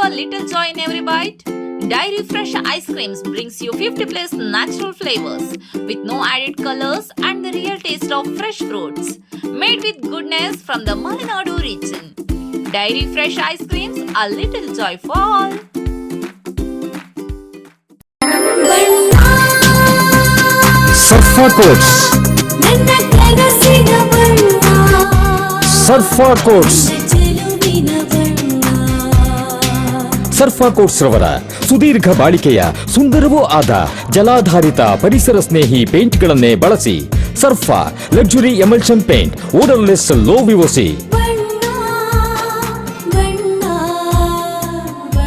a little joy in every bite? Dairy Fresh Ice Creams brings you 50 plus natural flavors with no added colors and the real taste of fresh fruits. Made with goodness from the Malenadu region. Dairy Fresh Ice Creams, a little joy for all. Surfa Coats. Surfa Coats. ಸರ್ಫಾ quotes ರವರ ಸುದೀರ್ಘ ಬಾಳಿಕೆಯ ಸುಂದರವೂ ಆದ ಜಲಾಧಾರಿತ ಪರಿಸರ ಸ್ನೇಹಿ ಪೇಂಟ್ಗಳನ್ನೇ ಬಳಸಿ. Sarfa luxury emulsion paint, odourless, low VOC,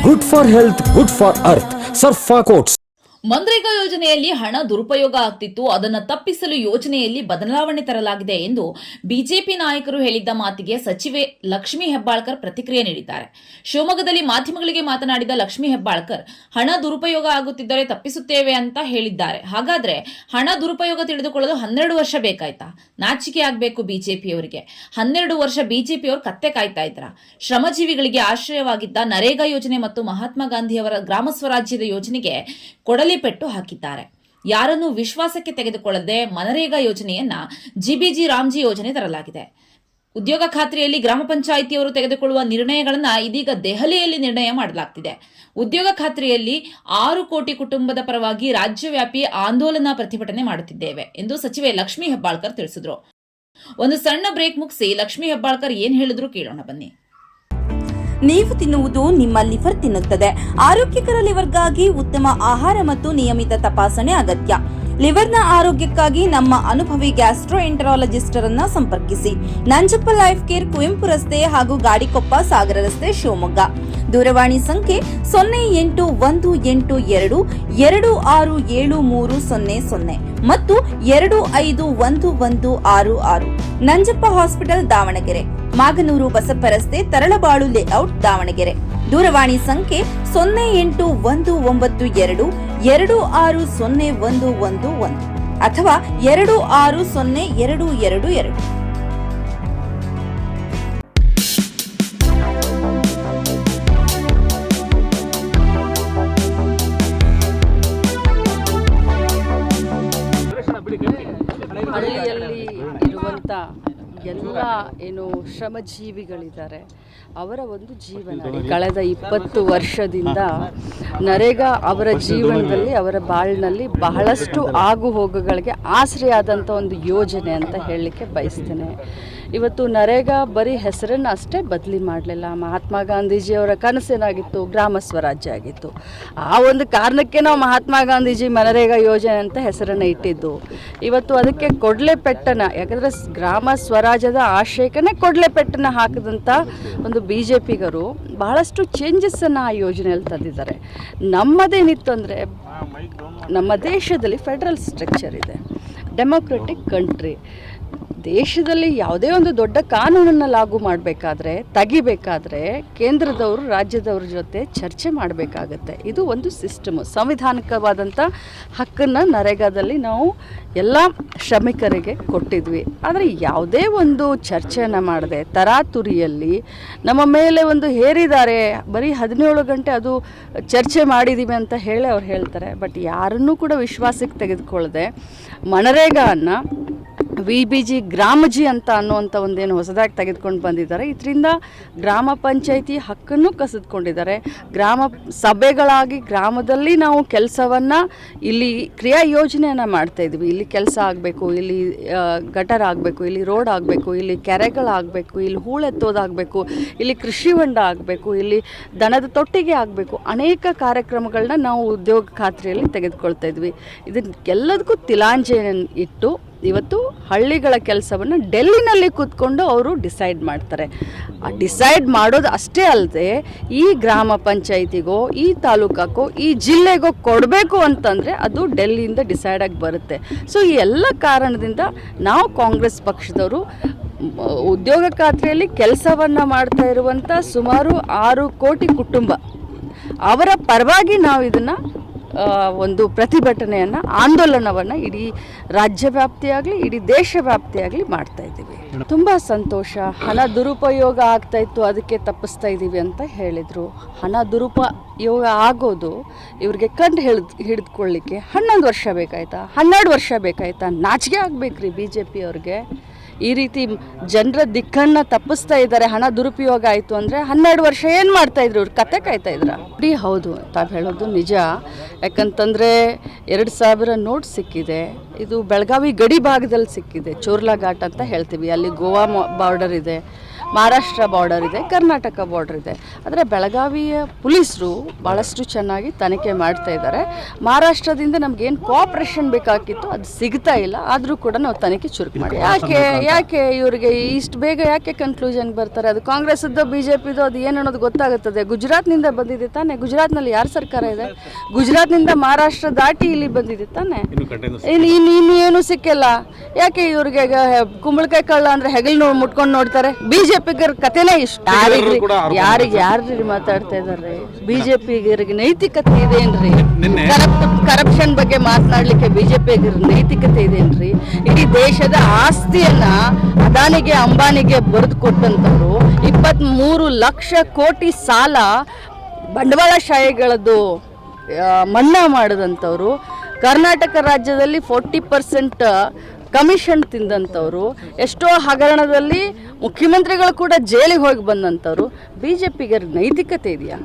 good for health, good for earth. Sarfa Coats. MNREGA ಯೋಜನೆಯಲ್ಲಿ ಹಣ ದುರುಪಯೋಗ ಆಗ್ತಿತ್ತು, ಅದನ್ನು ತಪ್ಪಿಸಲು ಯೋಜನೆಯಲ್ಲಿ ಬದಲಾವಣೆ ತರಲಾಗಿದೆ ಎಂದು ಬಿಜೆಪಿ ನಾಯಕರು ಹೇಳಿದ್ದ ಮಾತಿಗೆ ಸಚಿವೆ ಲಕ್ಷ್ಮೀ ಹೆಬ್ಬಾಳ್ಕರ್ ಪ್ರತಿಕ್ರಿಯೆ ನೀಡಿದ್ದಾರೆ. ಶಿವಮೊಗ್ಗದಲ್ಲಿ ಮಾಧ್ಯಮಗಳಿಗೆ ಮಾತನಾಡಿದ ಲಕ್ಷ್ಮೀ ಹೆಬ್ಬಾಳ್ಕರ್, ಹಣ ದುರುಪಯೋಗ ಆಗುತ್ತಿದ್ದರೆ ತಪ್ಪಿಸುತ್ತೇವೆ ಅಂತ ಹೇಳಿದ್ದಾರೆ. ಹಾಗಾದ್ರೆ ಹಣ ದುರುಪಯೋಗ ತಿಳಿದುಕೊಳ್ಳಲು 12 ವರ್ಷ ಬೇಕಾಯ್ತಾ? ನಾಚಿಕೆ ಆಗ್ಬೇಕು ಬಿಜೆಪಿಯವರಿಗೆ. 12 ವರ್ಷ ಬಿಜೆಪಿಯವರು ಕತ್ತೆ ಕಾಯ್ತಾ ಇದ್ರ? ಶ್ರಮಜೀವಿಗಳಿಗೆ ಆಶ್ರಯವಾಗಿದ್ದ ನರೇಗಾ ಯೋಜನೆ ಮತ್ತು ಮಹಾತ್ಮ ಗಾಂಧಿಯವರ ಗ್ರಾಮ ಸ್ವರಾಜ್ಯದ ಯೋಜನೆಗೆ ಪೆಟ್ಟು ಹಾಕಿದ್ದಾರೆ. ಯಾರನ್ನೂ ವಿಶ್ವಾಸಕ್ಕೆ ತೆಗೆದುಕೊಳ್ಳದೆ ಮನರೇಗಾ ಯೋಜನೆಯನ್ನ ಜಿಬಿಜಿ ರಾಮ್ಜಿ ಯೋಜನೆ ತರಲಾಗಿದೆ. ಉದ್ಯೋಗ ಖಾತ್ರಿಯಲ್ಲಿ ಗ್ರಾಮ ಪಂಚಾಯಿತಿಯವರು ತೆಗೆದುಕೊಳ್ಳುವ ನಿರ್ಣಯಗಳನ್ನ ಇದೀಗ ದೆಹಲಿಯಲ್ಲಿ ನಿರ್ಣಯ ಮಾಡಲಾಗ್ತಿದೆ. ಉದ್ಯೋಗ ಖಾತ್ರಿಯಲ್ಲಿ 6 ಕೋಟಿ ಕುಟುಂಬದ ಪರವಾಗಿ ರಾಜ್ಯವ್ಯಾಪಿ ಆಂದೋಲನ ಪ್ರತಿಭಟನೆ ಮಾಡುತ್ತಿದ್ದೇವೆ ಎಂದು ಸಚಿವೆ ಲಕ್ಷ್ಮೀ ಹೆಬ್ಬಾಳ್ಕರ್ ತಿಳಿಸಿದ್ರು. ಒಂದು ಸಣ್ಣ ಬ್ರೇಕ್ ಮುಗಿಸಿ ಲಕ್ಷ್ಮೀ ಹೆಬ್ಬಾಳ್ಕರ್ ಏನ್ ಹೇಳಿದ್ರು ಕೇಳೋಣ ಬನ್ನಿ. ನೀವು ತಿನ್ನುವುದು ನಿಮ್ಮ ಲಿವರ್ ತಿನ್ನುತ್ತದೆ. ಆರೋಗ್ಯಕರ ಲಿವರ್ಗಾಗಿ ಉತ್ತಮ ಆಹಾರ ಮತ್ತು ನಿಯಮಿತ ತಪಾಸಣೆ ಅಗತ್ಯ. ಲಿವರ್ನ ಆರೋಗ್ಯಕ್ಕಾಗಿ ನಮ್ಮ ಅನುಭವಿ ಗ್ಯಾಸ್ಟ್ರೋಎಂಟರಾಲಜಿಸ್ಟ್ ಅನ್ನು ಸಂಪರ್ಕಿಸಿ. ನಂಜಪ್ಪ ಲೈಫ್ ಕೇರ್, ಕುವೆಂಪು ರಸ್ತೆ ಹಾಗೂ ಗಾಡಿಕೊಪ್ಪ, ಸಾಗರ ರಸ್ತೆ, ಶಿವಮೊಗ್ಗ. ದೂರವಾಣಿ ಸಂಖ್ಯೆ 0812126730 ಮತ್ತು 251166. ನಂಜಪ್ಪ ಹಾಸ್ಪಿಟಲ್, ದಾವಣಗೆರೆ. ಮಾಗನೂರು ಬಸಪ್ಪ ರಸ್ತೆ, ತರಳಬಾಳು ಲೇಔಟ್, ದಾವಣಗೆರೆ. ದೂರವಾಣಿ ಸಂಖ್ಯೆ 081922601111 ಅಥವಾ 260222. ಹಳ್ಳಿಯಲ್ಲಿ ಇರುವಂಥ ಎಲ್ಲ ಏನು ಶ್ರಮಜೀವಿಗಳಿದ್ದಾರೆ ಅವರ ಒಂದು ಜೀವನ ಕಳೆದ 20 ವರ್ಷದಿಂದ ನರೇಗಾ ಅವರ ಜೀವನದಲ್ಲಿ, ಅವರ ಬಾಳಿನಲ್ಲಿ ಬಹಳಷ್ಟು ಆಗುಹೋಗುಗಳಿಗೆ ಆಶ್ರಯ ಆದಂಥ ಒಂದು ಯೋಜನೆ ಅಂತ ಹೇಳಲಿಕ್ಕೆ ಬಯಸ್ತೇನೆ. ಇವತ್ತು ನರೇಗಾ ಬರೀ ಹೆಸರನ್ನು ಅಷ್ಟೇ ಬದಲಿ ಮಾಡಲಿಲ್ಲ. ಮಹಾತ್ಮ ಗಾಂಧೀಜಿಯವರ ಕನಸೇನಾಗಿತ್ತು? ಗ್ರಾಮ ಸ್ವರಾಜ್ಯ ಆಗಿತ್ತು. ಆ ಒಂದು ಕಾರಣಕ್ಕೆ ನಾವು ಮಹಾತ್ಮ ಗಾಂಧೀಜಿ ಮನರೇಗಾ ಯೋಜನೆ ಅಂತ ಹೆಸರನ್ನು ಇಟ್ಟಿದ್ದು. ಇವತ್ತು ಅದಕ್ಕೆ ಕೊಡ್ಲೆ ಪೆಟ್ಟನ್ನು, ಯಾಕಂದರೆ ಗ್ರಾಮ ಸ್ವರಾಜ್ಯದ ಆಶಯಕ್ಕೇ ಕೊಡ್ಲೆ ಪೆಟ್ಟನ್ನು ಹಾಕಿದಂಥ ಒಂದು BJPಗರು ಬಹಳಷ್ಟು ಚೇಂಜಸ್ಸನ್ನು ಆ ಯೋಜನೆಯಲ್ಲಿ ತಂದಿದ್ದಾರೆ. ನಮ್ಮದೇನಿತ್ತು ಅಂದರೆ, ನಮ್ಮ ದೇಶದಲ್ಲಿ ಫೆಡರಲ್ ಸ್ಟ್ರಕ್ಚರ್ ಇದೆ, ಡೆಮೊಕ್ರೆಟಿಕ್ ಕಂಟ್ರಿ. ದೇಶದಲ್ಲಿ ಯಾವುದೇ ಒಂದು ದೊಡ್ಡ ಕಾನೂನನ್ನು ಲಾಗು ಮಾಡಬೇಕಾದ್ರೆ, ತೆಗಿಬೇಕಾದ್ರೆ ಕೇಂದ್ರದವರು ರಾಜ್ಯದವ್ರ ಜೊತೆ ಚರ್ಚೆ ಮಾಡಬೇಕಾಗತ್ತೆ. ಇದು ಒಂದು ಸಿಸ್ಟಮು, ಸಂವಿಧಾನಿಕವಾದಂಥ ಹಕ್ಕನ್ನು ನರೇಗಾದಲ್ಲಿ ನಾವು ಎಲ್ಲ ಶ್ರಮಿಕರಿಗೆ ಕೊಟ್ಟಿದ್ವಿ. ಆದರೆ ಯಾವುದೇ ಒಂದು ಚರ್ಚೆಯನ್ನು ಮಾಡದೆ ತರಾತುರಿಯಲ್ಲಿ ನಮ್ಮ ಮೇಲೆ ಒಂದು ಹೇರಿದ್ದಾರೆ. ಬರೀ 17 ಗಂಟೆ ಅದು ಚರ್ಚೆ ಮಾಡಿದ್ದೀವಿ ಅಂತ ಹೇಳಿ ಅವ್ರು ಹೇಳ್ತಾರೆ. ಬಟ್ ಯಾರನ್ನೂ ಕೂಡ ವಿಶ್ವಾಸಕ್ಕೆ ತೆಗೆದುಕೊಳ್ಳದೆ ಮನರೇಗಾವನ್ನು VBG ಗ್ರಾಮಜಿ ಅಂತ ಅನ್ನುವಂಥ ಒಂದೇನು ಹೊಸದಾಗಿ ತೆಗೆದುಕೊಂಡು ಬಂದಿದ್ದಾರೆ. ಇದರಿಂದ ಗ್ರಾಮ ಪಂಚಾಯಿತಿ ಹಕ್ಕನ್ನು ಕಸಿದುಕೊಂಡಿದ್ದಾರೆ. ಗ್ರಾಮ ಸಭೆಗಳಾಗಿ ಗ್ರಾಮದಲ್ಲಿ ನಾವು ಕೆಲಸವನ್ನು, ಇಲ್ಲಿ ಕ್ರಿಯಾ ಯೋಜನೆಯನ್ನು ಮಾಡ್ತಾಯಿದ್ವಿ. ಇಲ್ಲಿ ಕೆಲಸ ಆಗಬೇಕು, ಇಲ್ಲಿ ಗಟರ್ ಆಗಬೇಕು, ಇಲ್ಲಿ ರೋಡ್ ಆಗಬೇಕು, ಇಲ್ಲಿ ಕೆರೆಗಳಾಗಬೇಕು, ಇಲ್ಲಿ ಹೂಳೆತ್ತೋದಾಗಬೇಕು, ಇಲ್ಲಿ ಕೃಷಿ ಹೊಂಡ ಆಗಬೇಕು, ಇಲ್ಲಿ ದನದ ತೊಟ್ಟಿಗೆ ಆಗಬೇಕು. ಅನೇಕ ಕಾರ್ಯಕ್ರಮಗಳನ್ನ ನಾವು ಉದ್ಯೋಗ ಖಾತ್ರಿಯಲ್ಲಿ ತೆಗೆದುಕೊಳ್ತಾ ಇದ್ವಿ. ಇದಕ್ಕೆಲ್ಲದಕ್ಕೂ ತಿಲಾಂಜಲಿಯನ್ನು ಇಟ್ಟು ಇವತ್ತು ಹಳ್ಳಿಗಳ ಕೆಲಸವನ್ನು ಡೆಲ್ಲಿನಲ್ಲಿ ಕೂತ್ಕೊಂಡು ಅವರು ಡಿಸೈಡ್ ಮಾಡ್ತಾರೆ. ಆ ಡಿಸೈಡ್ ಮಾಡೋದು ಅಷ್ಟೇ ಅಲ್ಲದೆ ಈ ಗ್ರಾಮ ಪಂಚಾಯಿತಿಗೋ, ಈ ತಾಲೂಕಕ್ಕೋ, ಈ ಜಿಲ್ಲೆಗೋ ಕೊಡಬೇಕು ಅಂತಂದರೆ ಅದು ಡೆಲ್ಲಿಯಿಂದ ಡಿಸೈಡ್ ಆಗಿ ಬರುತ್ತೆ. ಸೊ ಈ ಎಲ್ಲ ಕಾರಣದಿಂದ ನಾವು ಕಾಂಗ್ರೆಸ್ ಪಕ್ಷದವರು ಉದ್ಯೋಗ ಖಾತ್ರಿಯಲ್ಲಿ ಕೆಲಸವನ್ನು ಮಾಡ್ತಾ ಇರುವಂಥ ಸುಮಾರು 6 ಕೋಟಿ ಕುಟುಂಬ ಅವರ ಪರವಾಗಿ ನಾವು ಇದನ್ನು ಒಂದು ಪ್ರತಿಭಟನೆಯನ್ನು, ಆಂದೋಲನವನ್ನು ಇಡೀ ರಾಜ್ಯ ವ್ಯಾಪ್ತಿಯಾಗಲಿ ಇಡೀ ದೇಶ ವ್ಯಾಪ್ತಿಯಾಗಲಿ ಮಾಡ್ತಾ ಇದ್ದೀವಿ. ತುಂಬ ಸಂತೋಷ. ಹಣ ದುರುಪಯೋಗ ಆಗ್ತಾ ಇತ್ತು, ಅದಕ್ಕೆ ತಪ್ಪಿಸ್ತಾ ಇದ್ದೀವಿ ಅಂತ ಹೇಳಿದರು. ಹಣ ದುರುಪಯೋಗ ಆಗೋದು ಇವ್ರಿಗೆ ಕಂಡು ಹಿಡಿದುಕೊಳ್ಳಿಕ್ಕೆ 11 ವರ್ಷ ಬೇಕಾಯ್ತಾ, 12 ವರ್ಷ ಬೇಕಾಯ್ತಾ? ನಾಚಿಕೆ ಆಗಬೇಕ್ರಿ ಬಿ ಜೆ ಪಿ ಅವ್ರಿಗೆ. ಈ ರೀತಿ ಜನರ ದಿಕ್ಕನ್ನು ತಪ್ಪಿಸ್ತಾ ಇದ್ದಾರೆ. ಹಣ ದುರುಪಯೋಗ ಆಯಿತು ಅಂದರೆ 12 ವರ್ಷ ಏನು ಮಾಡ್ತಾಯಿದ್ರು ಇವ್ರು? ಕತೆ ಕಾಯ್ತಾ ಇದ್ರ? ಹೌದು, ತಾವು ಹೇಳೋದು ನಿಜ. ಯಾಕಂತಂದರೆ 2000 ನೋಟ್ ಸಿಕ್ಕಿದೆ. ಇದು ಬೆಳಗಾವಿ ಗಡಿ ಭಾಗದಲ್ಲಿ ಸಿಕ್ಕಿದೆ. ಚೋರ್ಲಾ ಘಾಟ್ ಅಂತ ಹೇಳ್ತೀವಿ. ಅಲ್ಲಿ ಗೋವಾ ಬಾರ್ಡರ್ ಇದೆ, ಮಹಾರಾಷ್ಟ್ರ ಬಾರ್ಡರ್ ಇದೆ, ಕರ್ನಾಟಕ ಬಾರ್ಡರ್ ಇದೆ. ಆದರೆ ಬೆಳಗಾವಿಯ ಪೊಲೀಸರು ಭಾಳಷ್ಟು ಚೆನ್ನಾಗಿ ತನಿಖೆ ಮಾಡ್ತಾ ಇದ್ದಾರೆ. ಮಹಾರಾಷ್ಟ್ರದಿಂದ ನಮಗೇನು ಕೋಆಪ್ರೇಷನ್ ಬೇಕಾಗಿತ್ತು ಅದು ಸಿಗ್ತಾ ಇಲ್ಲ. ಆದರೂ ಕೂಡ ನಾವು ತನಿಖೆ ಚುರುಕು ಮಾಡಿ. ಯಾಕೆ ಇವರಿಗೆ ಇಷ್ಟು ಬೇಗ ಯಾಕೆ ಕನ್ಕ್ಲೂಷನ್ ಬರ್ತಾರೆ? ಅದು ಕಾಂಗ್ರೆಸ್ಸದ್ದು ಬಿ ಜೆ ಪಿದು ಅದು ಏನು ಅನ್ನೋದು ಗೊತ್ತಾಗುತ್ತದೆ. ಗುಜರಾತ್ನಿಂದ ಬಂದಿದೆ ತಾನೆ? ಗುಜರಾತ್ನಲ್ಲಿ ಯಾರ ಸರ್ಕಾರ ಇದೆ? ಗುಜರಾತ್ನಿಂದ ಮಹಾರಾಷ್ಟ್ರ ದಾಟಿ ಇಲ್ಲಿ ಬಂದಿದೆ ತಾನೆ? ಇನ್ನು ಏನು ಸಿಕ್ಕಿಲ್ಲ. ಯಾಕೆ ಇವ್ರಿಗೆ ಕುಂಬಳಕಾಯಿ ಕಳ್ಳ ಅಂದರೆ ಹೆಗಲು ಮುಟ್ಕೊಂಡು ನೋಡ್ತಾರೆ? ಬಿಜೆಪಿಗರ ಕಥೆನೇ ಇಷ್ಟ. ಯಾರಿಗೆ ಮಾತಾಡ್ತಾ ಇದಾರೆ? ಬಿಜೆಪಿಗರಿಗೆ ನೈತಿಕತೆ ಇದೇನ್ರಿ? ಕರಪ್ಷನ್ ಬಗ್ಗೆ ಮಾತನಾಡ್ಲಿಕ್ಕೆ ಬಿಜೆಪಿಗರ ನೈತಿಕತೆ ಇದೇನ್ರಿ? ಇಡೀ ದೇಶದ ಆಸ್ತಿಯನ್ನ ಅದಾನಿಗೆ ಅಂಬಾನಿಗೆ ಬರೆದು ಕೊಟ್ಟಂತವ್ರು, 23 ಲಕ್ಷ ಕೋಟಿ ಸಾಲ ಬಂಡವಾಳಶಾಹಿಗಳದ್ದು ಮನ್ನಾ ಮಾಡಿದಂಥವ್ರು, ಕರ್ನಾಟಕ ರಾಜ್ಯದಲ್ಲಿ 40% ಕಮಿಷನ್ ತಿಂದಂಥವ್ರು, ಎಷ್ಟೋ ಹಗರಣದಲ್ಲಿ ಮುಖ್ಯಮಂತ್ರಿಗಳು ಕೂಡ ಜೈಲಿಗೆ ಹೋಗಿ ಬಂದಂಥವ್ರು. ಬಿ ಜೆ ಪಿಗೆ ನೈತಿಕತೆ ಇದೆಯಾ?